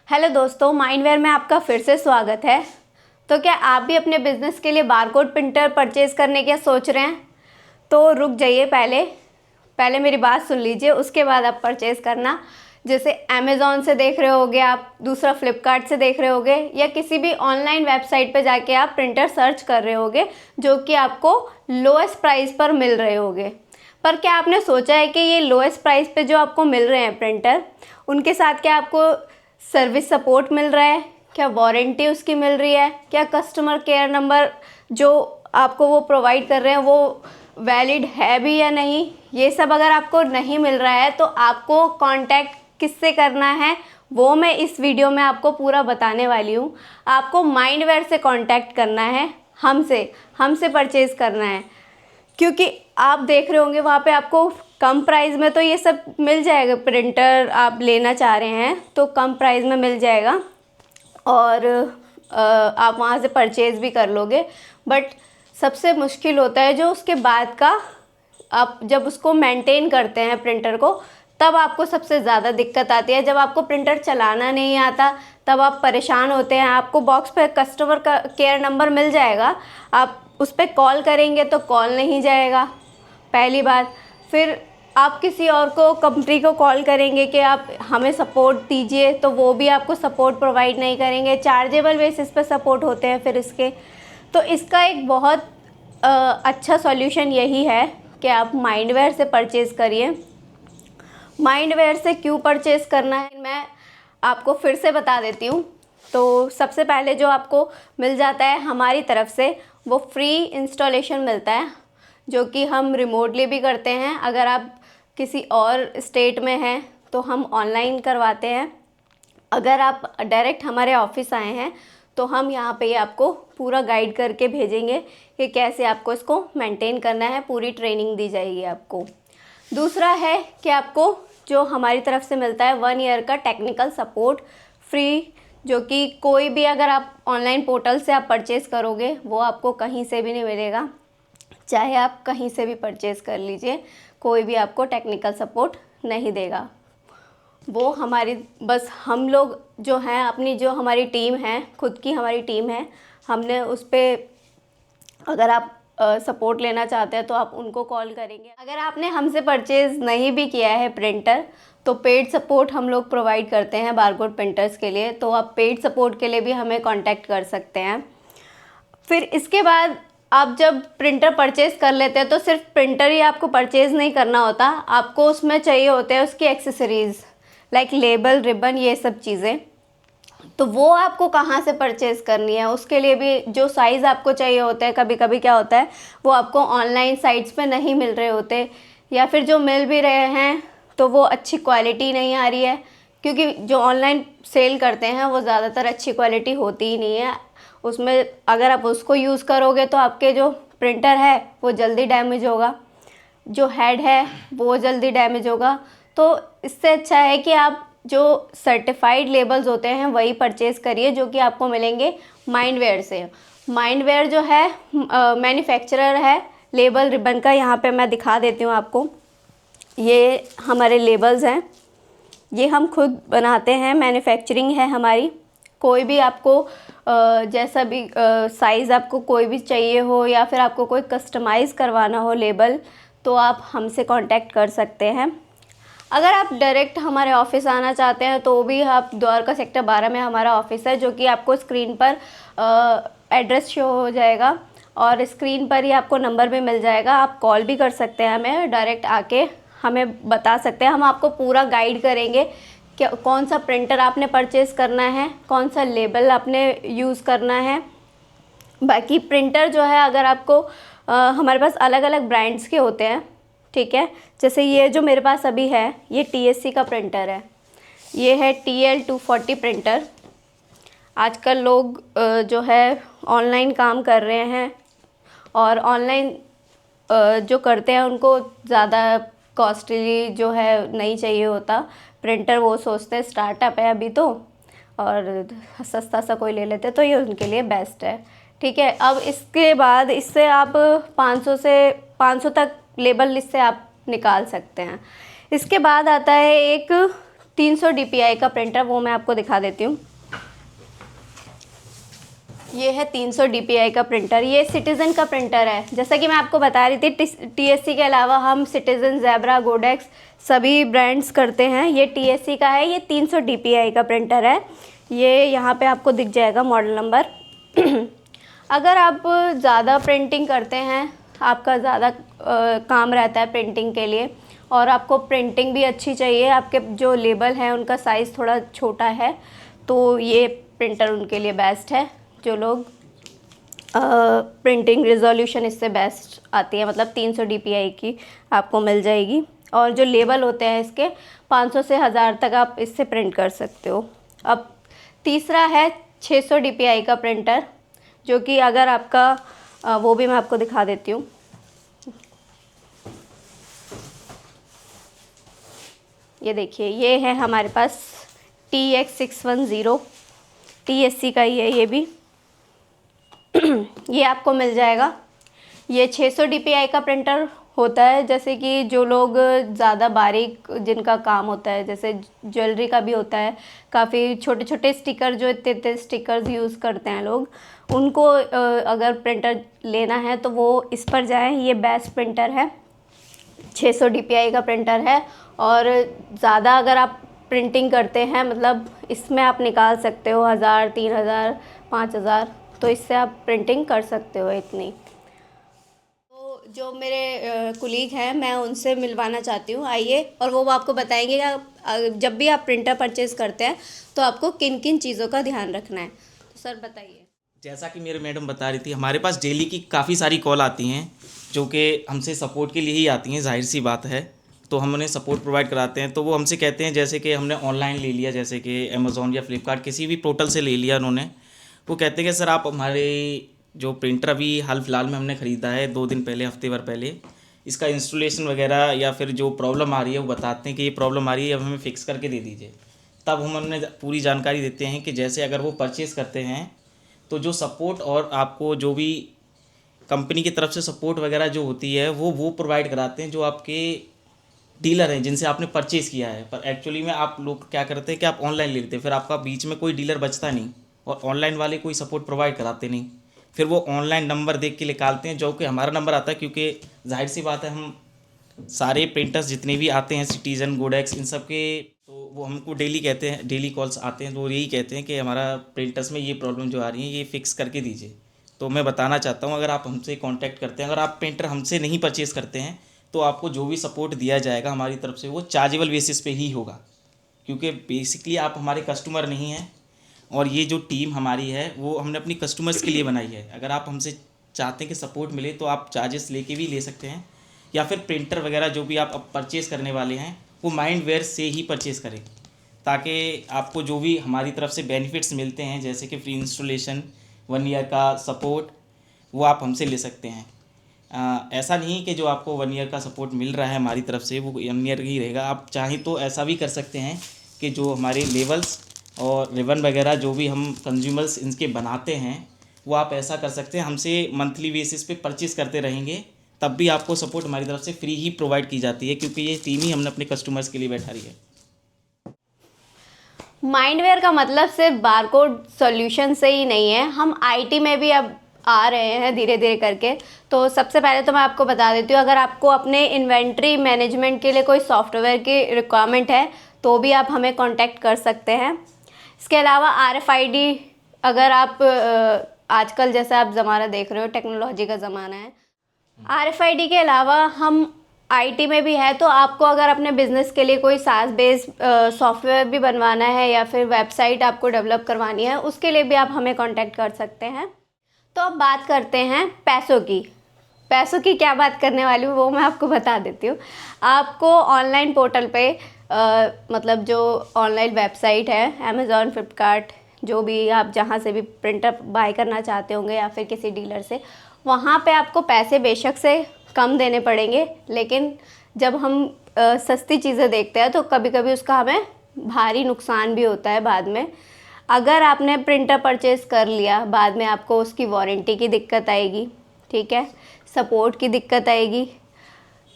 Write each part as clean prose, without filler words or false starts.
Hello दोस्तों, माइंडवेयर में आपका फिर से स्वागत है। तो क्या आप भी अपने बिजनेस के लिए बारकोड प्रिंटर परचेज करने का सोच रहे हैं? तो रुक जाइए, पहले मेरी बात सुन लीजिए, उसके बाद आप परचेज़ करना। जैसे अमेज़ॉन से देख रहे होगे आप, दूसरा फ्लिपकार्ट से देख रहे होगे, या किसी भी ऑनलाइन वेबसाइट पे जाके आप प्रिंटर सर्च कर रहे होगे जो कि आपको लोएस्ट प्राइस पर मिल रहे होगे। पर क्या आपने सोचा है कि ये लोएस्ट प्राइस पे जो आपको मिल रहे हैं प्रिंटर, उनके साथ क्या आपको सर्विस सपोर्ट मिल रहा है? क्या वारंटी उसकी मिल रही है? क्या कस्टमर केयर नंबर जो आपको वो प्रोवाइड कर रहे हैं वो वैलिड है भी या नहीं? ये सब अगर आपको नहीं मिल रहा है तो आपको कांटेक्ट किससे करना है वो मैं इस वीडियो में आपको पूरा बताने वाली हूँ। आपको माइंडवेयर से कांटेक्ट करना है, हमसे परचेज़ करना है, क्योंकि आप देख रहे होंगे वहाँ पे आपको कम प्राइस में तो ये सब मिल जाएगा। प्रिंटर आप लेना चाह रहे हैं तो कम प्राइस में मिल जाएगा और आप वहाँ से परचेज़ भी कर लोगे। बट सबसे मुश्किल होता है जो उसके बाद का, आप जब उसको मेंटेन करते हैं प्रिंटर को, तब आपको सबसे ज़्यादा दिक्कत आती है। जब आपको प्रिंटर चलाना नहीं आता तब आप परेशान होते हैं। आपको बॉक्स पे कस्टमर का केयर नंबर मिल जाएगा, आप उस पर कॉल करेंगे तो कॉल नहीं जाएगा, पहली बात। फिर आप किसी और को, कंपनी को कॉल करेंगे कि आप हमें सपोर्ट दीजिए, तो वो भी आपको सपोर्ट प्रोवाइड नहीं करेंगे। चार्जेबल बेसिस पे सपोर्ट होते हैं फिर इसके। तो इसका एक बहुत अच्छा सॉल्यूशन यही है कि आप माइंडवेयर से परचेज़ करिए। माइंडवेयर से क्यों परचेज़ करना है मैं आपको फिर से बता देती हूँ। तो सबसे पहले जो आपको मिल जाता है हमारी तरफ से, वो फ्री इंस्टॉलेशन मिलता है, जो कि हम रिमोटली भी करते हैं। अगर आप किसी और स्टेट में हैं तो हम ऑनलाइन करवाते हैं। अगर आप डायरेक्ट हमारे ऑफिस आए हैं तो हम यहाँ पे आपको पूरा गाइड करके भेजेंगे कि कैसे आपको इसको मेंटेन करना है, पूरी ट्रेनिंग दी जाएगी आपको। दूसरा है कि आपको जो हमारी तरफ से मिलता है 1 ईयर का टेक्निकल सपोर्ट फ्री, जो कि कोई भी, अगर आप ऑनलाइन पोर्टल से आप परचेज़ करोगे वो आपको कहीं से भी नहीं मिलेगा। चाहे आप कहीं से भी परचेज़ कर लीजिए, कोई भी आपको टेक्निकल सपोर्ट नहीं देगा। वो हमारी, बस हम लोग जो हैं, अपनी जो हमारी टीम है, खुद की हमारी टीम है, हमने उस पर, अगर आप सपोर्ट लेना चाहते हैं तो आप उनको कॉल करेंगे। अगर आपने हमसे परचेज़ नहीं भी किया है प्रिंटर, तो पेड सपोर्ट हम लोग प्रोवाइड करते हैं बारकोड प्रिंटर्स के लिए, तो आप पेड सपोर्ट के लिए भी हमें कांटेक्ट कर सकते हैं। फिर इसके बाद आप जब प्रिंटर परचेज़ कर लेते हैं तो सिर्फ प्रिंटर ही आपको परचेज़ नहीं करना होता, आपको उसमें चाहिए होते हैं उसकी एक्सेसरीज़, लाइक लेबल, रिबन, ये सब चीज़ें। तो वो आपको कहाँ से परचेज़ करनी है, उसके लिए भी जो साइज़ आपको चाहिए होते हैं, कभी कभी क्या होता है वो आपको ऑनलाइन साइट्स पे नहीं मिल रहे होते, या फिर जो मिल भी रहे हैं तो वो अच्छी क्वालिटी नहीं आ रही है, क्योंकि जो ऑनलाइन सेल करते हैं वो ज़्यादातर अच्छी क्वालिटी होती ही नहीं है। उसमें अगर आप उसको यूज़ करोगे तो आपके जो प्रिंटर है वो जल्दी डैमेज होगा, जो हेड है वो जल्दी डैमेज होगा। तो इससे अच्छा है कि आप जो सर्टिफाइड लेबल्स होते हैं वही परचेज़ करिए, जो कि आपको मिलेंगे माइंडवेयर से। माइंडवेयर जो है मैन्युफैक्चरर है लेबल रिबन का। यहाँ पे मैं दिखा देती हूँ आपको, ये हमारे लेबल्स हैं, ये हम खुद बनाते हैं, मैन्युफैक्चरिंग है हमारी। कोई भी आपको जैसा भी साइज़ आपको कोई भी चाहिए हो, या फिर आपको कोई कस्टमाइज़ करवाना हो लेबल, तो आप हमसे कांटेक्ट कर सकते हैं। अगर आप डायरेक्ट हमारे ऑफिस आना चाहते हैं तो भी आप द्वारका सेक्टर 12 में हमारा ऑफिस है, जो कि आपको स्क्रीन पर एड्रेस शो हो जाएगा और स्क्रीन पर ही आपको नंबर भी मिल जाएगा। आप कॉल भी कर सकते हैं हमें, डायरेक्ट आके हमें बता सकते हैं, हम आपको पूरा गाइड करेंगे कि कौन सा प्रिंटर आपने परचेज़ करना है, कौन सा लेबल आपने यूज़ करना है। बाकी प्रिंटर जो है, अगर आपको हमारे पास अलग अलग ब्रांड्स के होते हैं, ठीक है। जैसे ये जो मेरे पास अभी है ये TSC का प्रिंटर है, ये है TL240 प्रिंटर। आजकल लोग जो है ऑनलाइन काम कर रहे हैं, और ऑनलाइन जो करते हैं उनको ज़्यादा कॉस्टली जो है नहीं चाहिए होता प्रिंटर। वो सोचते हैं स्टार्टअप है अभी तो, और सस्ता सा कोई ले लेते, तो ये उनके लिए बेस्ट है, ठीक है। अब इसके बाद इससे आप 500 तक लेबल इससे आप निकाल सकते हैं। इसके बाद आता है एक 300 DPI का प्रिंटर, वो मैं आपको दिखा देती हूँ। ये है 300 DPI का प्रिंटर। ये सिटीज़न का प्रिंटर है। जैसा कि मैं आपको बता रही थी, TSC के अलावा हम सिटीज़न, ज़ेब्रा, गोडेक्स सभी ब्रांड्स करते हैं। ये TSC का है। ये 300 DPI का प्रिंटर है। ये यहाँ पे आपको दिख जाएगा मॉडल नंबर। अगर आप ज़्यादा प्रिंटिंग करते हैं, आपका ज़्यादा काम रहता है प्रिंटिंग के लिए, और आपको प्रिंटिंग भी अच्छी चाहिए, आपके जो लेबल हैं उनका साइज़ थोड़ा छोटा है, तो ये प्रिंटर उनके लिए बेस्ट है। जो लोग प्रिंटिंग रिजोल्यूशन इससे बेस्ट आती है, मतलब 300 DPI की आपको मिल जाएगी। और जो लेबल होते हैं इसके 500 से 1000 तक आप इससे प्रिंट कर सकते हो। अब तीसरा है 600 DPI का प्रिंटर, जो कि अगर आपका वो भी मैं आपको दिखा देती हूँ। ये देखिए, ये है हमारे पास TX610, TSC का ही है ये भी। ये आपको मिल जाएगा। ये 600 DPI का प्रिंटर होता है। जैसे कि जो लोग ज़्यादा बारीक जिनका काम होता है, जैसे ज्वेलरी का भी होता है, काफ़ी छोटे छोटे स्टिकर, जो इतने इतने स्टिकर्स यूज़ करते हैं लोग, उनको अगर प्रिंटर लेना है तो वो इस पर जाएं। ये बेस्ट प्रिंटर है, 600 DPI का प्रिंटर है। और ज़्यादा अगर आप प्रिंटिंग करते हैं, मतलब इसमें आप निकाल सकते हो 1000, 3000, 5000, तो इससे आप प्रिंटिंग कर सकते हो इतनी। तो जो मेरे कुलीग हैं, मैं उनसे मिलवाना चाहती हूँ, आइए, और वो आपको बताएंगे कि जब भी आप प्रिंटर परचेज़ करते हैं तो आपको किन किन चीज़ों का ध्यान रखना है। तो सर बताइए। जैसा कि मेरे मैडम बता रही थी, हमारे पास डेली की काफ़ी सारी कॉल आती हैं जो कि हमसे सपोर्ट के लिए ही आती हैं, जाहिर सी बात है। तो हम उन्हें सपोर्ट प्रोवाइड कराते हैं। तो वो हमसे कहते हैं, जैसे कि हमने ऑनलाइन ले लिया, जैसे कि अमेज़ॉन या फ्लिपकार्ट, किसी भी पोर्टल से ले लिया उन्होंने, वो कहते हैं कि सर आप हमारे जो प्रिंटर अभी हाल फिलहाल में हमने ख़रीदा है 2 दिन पहले, हफ्ते भर पहले, इसका इंस्टॉलेशन वगैरह या फिर जो प्रॉब्लम आ रही है वो बताते हैं कि ये प्रॉब्लम आ रही है, अब हमें फ़िक्स करके दे दीजिए। तब हम उन्हें पूरी जानकारी देते हैं कि जैसे अगर वो परचेज़ करते हैं तो जो सपोर्ट और आपको जो भी कंपनी की तरफ से सपोर्ट वगैरह जो होती है वो प्रोवाइड कराते हैं जो आपके डीलर हैं जिनसे आपने परचेज़ किया है। पर एक्चुअली में आप लोग क्या करते हैं कि आप ऑनलाइन ले लेते हैं, फिर आपका बीच में कोई डीलर बचता नहीं, और ऑनलाइन वाले कोई सपोर्ट प्रोवाइड कराते नहीं। फिर वो ऑनलाइन नंबर देख के निकालते हैं, जो कि हमारा नंबर आता है, क्योंकि जाहिर सी बात है हम सारे प्रिंटर्स जितने भी आते हैं, सिटीजन, गोडेक्स, इन सब के, तो वो हमको डेली कहते हैं, डेली कॉल्स आते हैं, तो वो यही कहते हैं कि हमारा प्रिंटर्स में ये प्रॉब्लम जो आ रही है ये फ़िक्स करके दीजिए। तो मैं बताना चाहता हूँ, अगर आप हमसे कांटेक्ट करते हैं, अगर आप प्रिंटर हमसे नहीं परचेज़ करते हैं, तो आपको जो भी सपोर्ट दिया जाएगा हमारी तरफ से वो चार्जेबल बेसिस पे ही होगा, क्योंकि बेसिकली आप हमारे कस्टमर नहीं हैं, और ये जो टीम हमारी है वो हमने अपनी कस्टमर्स के लिए बनाई है। अगर आप हमसे चाहते हैं कि सपोर्ट मिले तो आप चार्जेस लेके भी ले सकते हैं, या फिर प्रिंटर वगैरह जो भी आप अब परचेज़ करने वाले हैं वो माइंडवेयर से ही परचेज़ करें, ताकि आपको जो भी हमारी तरफ से बेनिफिट्स मिलते हैं, जैसे कि फ्री इंस्टॉलेशन, 1 ईयर का सपोर्ट, वो आप हमसे ले सकते हैं। ऐसा नहीं कि जो आपको 1 ईयर का सपोर्ट मिल रहा है हमारी तरफ से वो 1 ईयर ही रहेगा। आप चाहें तो ऐसा भी कर सकते हैं कि जो हमारे लेबल्स और रिबन वगैरह जो भी हम कंज्यूमर्स इनके बनाते हैं, वो आप ऐसा कर सकते हैं, हमसे मंथली बेसिस पे परचेज़ करते रहेंगे, तब भी आपको सपोर्ट हमारी तरफ से फ्री ही प्रोवाइड की जाती है, क्योंकि ये टीम ही हमने अपने कस्टमर्स के लिए बैठा रही है। माइंडवेयर का मतलब सिर्फ बारकोड सॉल्यूशन से ही नहीं है, हम आईटी में भी अब आ रहे हैं धीरे धीरे करके। तो सबसे पहले तो मैं आपको बता देती हूँ, अगर आपको अपने इन्वेंट्री मैनेजमेंट के लिए कोई सॉफ्टवेयर की रिक्वायरमेंट है तो भी आप हमें कांटेक्ट कर सकते हैं। इसके अलावा RFID, अगर आप आजकल जैसा आप ज़माना देख रहे हो, टेक्नोलॉजी का ज़माना है, RFID के अलावा हम आईटी में भी है, तो आपको अगर अपने बिज़नेस के लिए कोई SaaS बेस्ड सॉफ्टवेयर भी बनवाना है या फिर वेबसाइट आपको डेवलप करवानी है, उसके लिए भी आप हमें कांटेक्ट कर सकते हैं। तो अब बात करते हैं पैसों की। पैसों की क्या बात करने वाली हूँ वो मैं आपको बता देती हूँ। आपको ऑनलाइन पोर्टल पे मतलब जो ऑनलाइन वेबसाइट है, अमेज़ॉन, फ्लिपकार्ट, जो भी आप जहाँ से भी प्रिंटर बाय करना चाहते होंगे या फिर किसी डीलर से, वहाँ पे आपको पैसे बेशक से कम देने पड़ेंगे, लेकिन जब हम सस्ती चीज़ें देखते हैं तो कभी कभी उसका हमें भारी नुकसान भी होता है बाद में। अगर आपने प्रिंटर परचेज़ कर लिया, बाद में आपको उसकी वारंटी की दिक्कत आएगी, ठीक है, सपोर्ट की दिक्कत आएगी,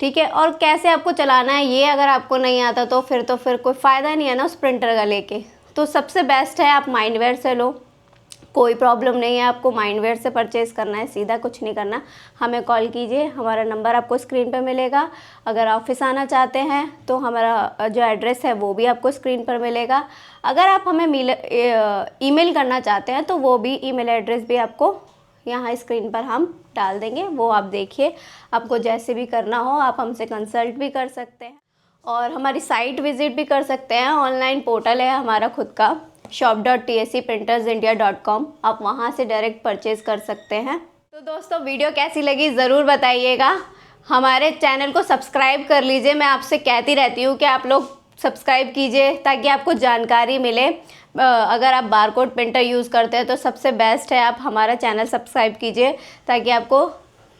ठीक है। और कैसे आपको चलाना है ये अगर आपको नहीं आता तो फिर कोई फ़ायदा नहीं है ना उस प्रिंटर का लेके। तो सबसे बेस्ट है आप माइंडवेयर से लो, कोई प्रॉब्लम नहीं है, आपको माइंडवेयर से परचेज़ करना है, सीधा कुछ नहीं करना। हमें कॉल कीजिए, हमारा नंबर आपको स्क्रीन पर मिलेगा। अगर ऑफिस आना चाहते हैं तो हमारा जो एड्रेस है वो भी आपको स्क्रीन पर मिलेगा। अगर आप हमें ईमेल करना चाहते हैं तो वो भी ईमेल एड्रेस भी आपको यहाँ स्क्रीन पर हम डाल देंगे, वो आप देखिए। आपको जैसे भी करना हो आप हमसे कंसल्ट भी कर सकते हैं और हमारी साइट विज़िट भी कर सकते हैं। ऑनलाइन पोर्टल है हमारा खुद का shop.tsprintersindia.com, आप वहाँ से डायरेक्ट परचेज़ कर सकते हैं। तो दोस्तों वीडियो कैसी लगी ज़रूर बताइएगा। हमारे चैनल को सब्सक्राइब कर लीजिए, मैं आपसे कहती रहती हूँ कि आप लोग सब्सक्राइब कीजिए ताकि आपको जानकारी मिले। अगर आप बारकोड प्रिंटर यूज़ करते हैं तो सबसे बेस्ट है आप हमारा चैनल सब्सक्राइब कीजिए ताकि आपको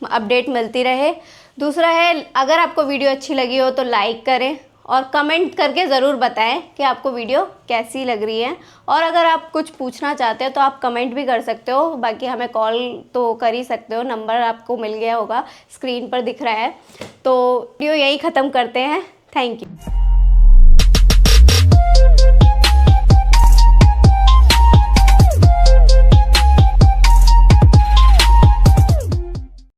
अपडेट मिलती रहे। दूसरा है, अगर आपको वीडियो अच्छी लगी हो तो लाइक करें और कमेंट करके ज़रूर बताएं कि आपको वीडियो कैसी लग रही है। और अगर आप कुछ पूछना चाहते हो तो आप कमेंट भी कर सकते हो, बाकी हमें कॉल तो कर ही सकते हो, नंबर आपको मिल गया होगा, स्क्रीन पर दिख रहा है। तो वीडियो यहीं ख़त्म करते हैं। Thank you.